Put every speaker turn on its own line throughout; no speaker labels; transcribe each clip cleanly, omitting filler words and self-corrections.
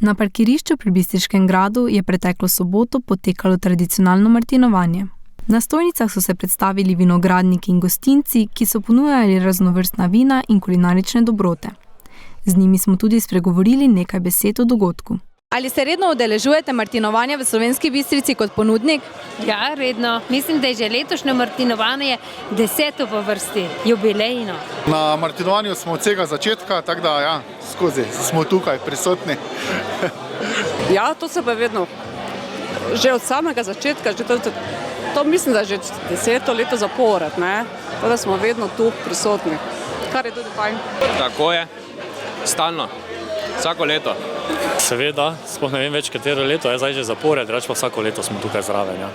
Na parkirišču pri Bistriškem gradu je preteklo soboto potekalo tradicionalno martinovanje. Na stojnicah so se predstavili vinogradniki in gostinci, ki so ponujali raznovrstna vina in kulinarične dobrote. Z njimi smo tudi spregovorili nekaj besed o dogodku. Ali se redno udeležujete martinovanja v Slovenski Bistrici kot ponudnik?
Ja, redno. Mislim, da je že letošnje martinovanje 10. po vrsti, jubilejno.
Na martinovanju smo od vsega začetka, tako da ja, skozi smo tukaj prisotni.
Ja, to se pa vedno. Že od samega začetka, to mislim, da je že 10. leto zapored, ne? Tako da smo vedno tu prisotni, kar je tudi fajn.
Tako je, stalno, vsako leto.
Seveda, sploh ne vem več katero leto, je zdaj že zapored, reč pa vsako leto smo tukaj zraven. Ja.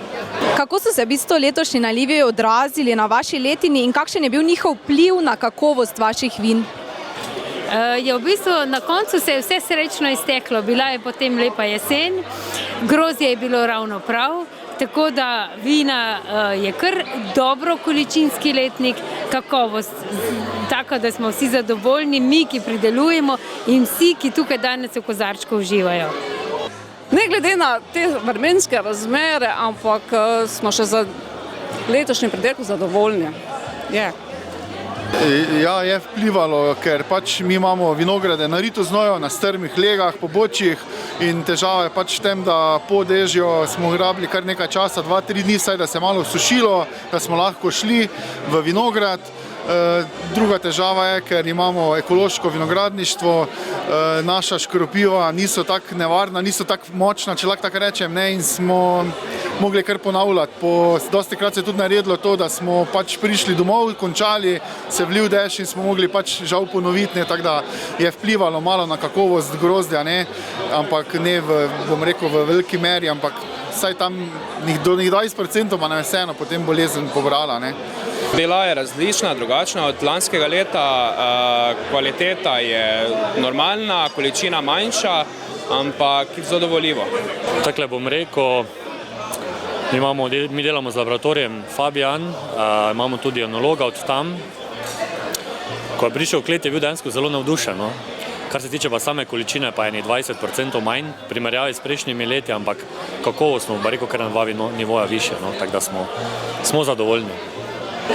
Kako so se v bistvu letošnji nalivi odrazili na vaši letini in kakšen je bil njihov vpliv na kakovost vaših vin?
V bistvu na koncu se je vse srečno izteklo, bila je potem lepa jesen, grozdje je bilo ravno prav, tako da vina je kar dobro količinski letnik, kakovost tako, da smo vsi zadovoljni, mi, ki pridelujemo in vsi, ki tukaj danes v kozarčku uživajo.
Ne glede na te vremenske razmere, ampak smo še za letošnji pridelek zadovoljni.
Ja, je vplivalo, ker pač mi imamo vinograde na Ritoznoju, na strmih legah, pobočjih in težava je pač v tem, da po dežju smo rabili kar nekaj časa, 2-3 dni, saj da se malo sušilo, da smo lahko šli v vinograd. Druga težava je, ker imamo ekološko vinogradništvo, naša škropiva niso tako nevarna, niso tako močna, če lahko tako rečem, ne, in smo mogli kar ponavljati. Dostikrat se je tudi naredilo to, da smo pač prišli domov, končali, se vlil dež in smo mogli pač žal ponoviti, tako da je vplivalo malo na kakovost grozdja, ne, ampak ne bom rekel v veliki meri, ampak saj tam do 20% pa nam je vseeno potem bolezen pobrala, ne.
Bila je različna, drugačna od lanskega leta, kvaliteta je normalna, količina manjša, ampak zadovoljivo.
Takle bom rekel, mi delamo z laboratorijem Fabian, imamo tudi enologa od tam. Ko je prišel v klet, je bil dejansko zelo navdušen. No? Kar se tiče pa same količine, pa je 20% manj, primerjavi s prejšnjimi leti, ampak kakovostno, pa rekel, kar na 2 nivoja više, no? Tako da smo zadovoljni.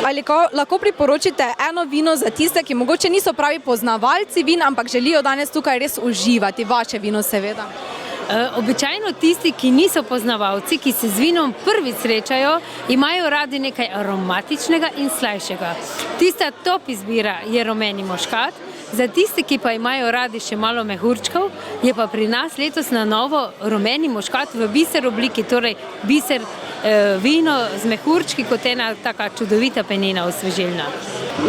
Ali lahko priporočite eno vino za tiste, ki mogoče niso pravi poznavalci vin, ampak želijo danes tukaj res uživati, vaše vino seveda?
Običajno tisti, ki niso poznavalci, ki se z vinom prvič srečajo, imajo radi nekaj aromatičnega in slajšega. Tista top izbira je rumeni muškat, za tiste, ki pa imajo radi še malo mehurčkov, je pa pri nas letos na novo rumeni muškat v biser obliki, torej biser vino z mehurčki kot ena taka čudovita penina osvežilna.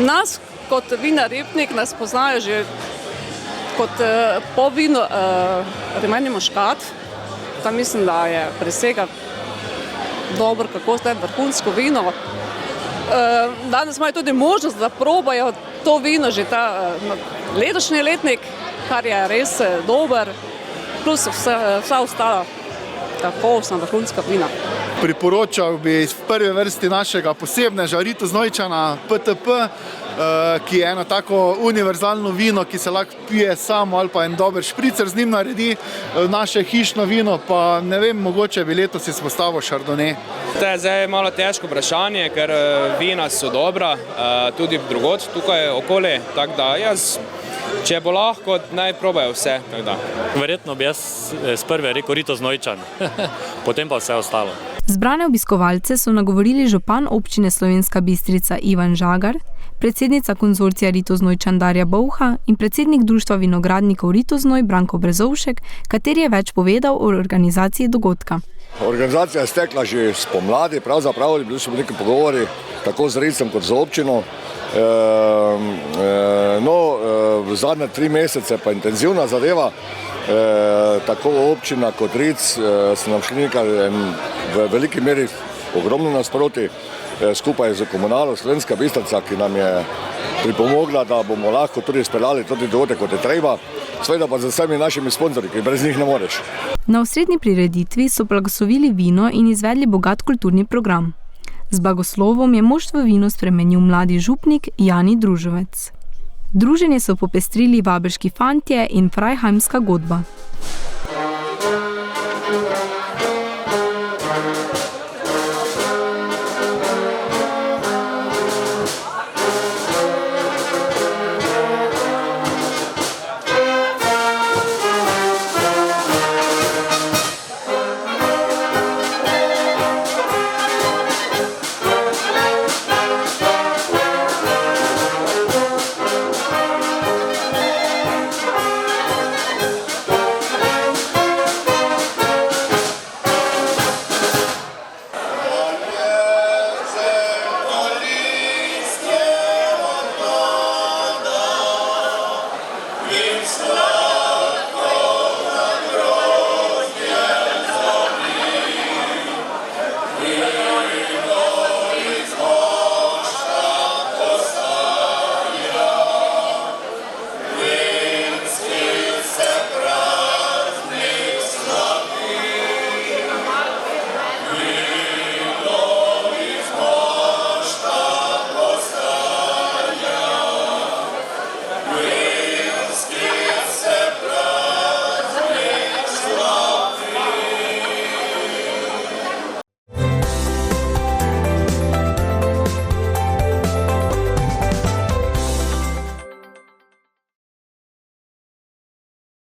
Nas kot vina Ribnik nas poznajo že kot po vinu rumeni muškat. Tam mislim, da je presega dobro, kako je vrhunsko vino. Danes imajo tudi možnost, da probajo to vino že ta letošnji letnik, kar je res dober, plus vsa ostala kakovostna vrhunska vina.
Priporočal bi v prvi vrsti našega posebneža Ritoznojčana PTP, ki je eno tako univerzalno vino, ki se lahko pije samo ali pa en dober špricer z njim naredi. Naše hišno vino pa ne vem, mogoče bi letos izpostavil Chardonnay.
To je zdaj malo težko vprašanje, ker vina so dobra, tudi drugod tukaj okoli, tako da jaz, če bo lahko, naj probajo vse.
Verjetno bi jaz s prve rekel Ritoznojčan, potem pa vse ostalo.
Zbrane obiskovalce so nagovorili župan občine Slovenska Bistrica Ivan Žagar, predsednica konzorcija Ritoznojčan Darja Bolha in predsednik društva vinogradnikov Ritoznoj Branko Brezovšek, kateri je več povedal o organizaciji dogodka.
Organizacija je stekla že spomladi, pravzaprav bili so neki pogovori tako z Ritcem kot z občino. V zadnje 3 mesece pa intenzivna zadeva, tako občina kot Ritc so nam šli nekaj v veliki meri ogromno nasproti, skupaj z komunalo Slovenska Bistrica, ki nam je pripomogla, da bomo lahko tudi speljali tudi dogodek, kot je treba, seveda pa z vsemi našimi sponzorji, ki brez njih ne moreš.
Na osrednji prireditvi so blagoslovili vino in izvedli bogat kulturni program. Z blagoslovom je moštvo vino spremenil mladi župnik Jani Družovec. Druženje so popestrili Vaberški fantje in Frajheimska godba.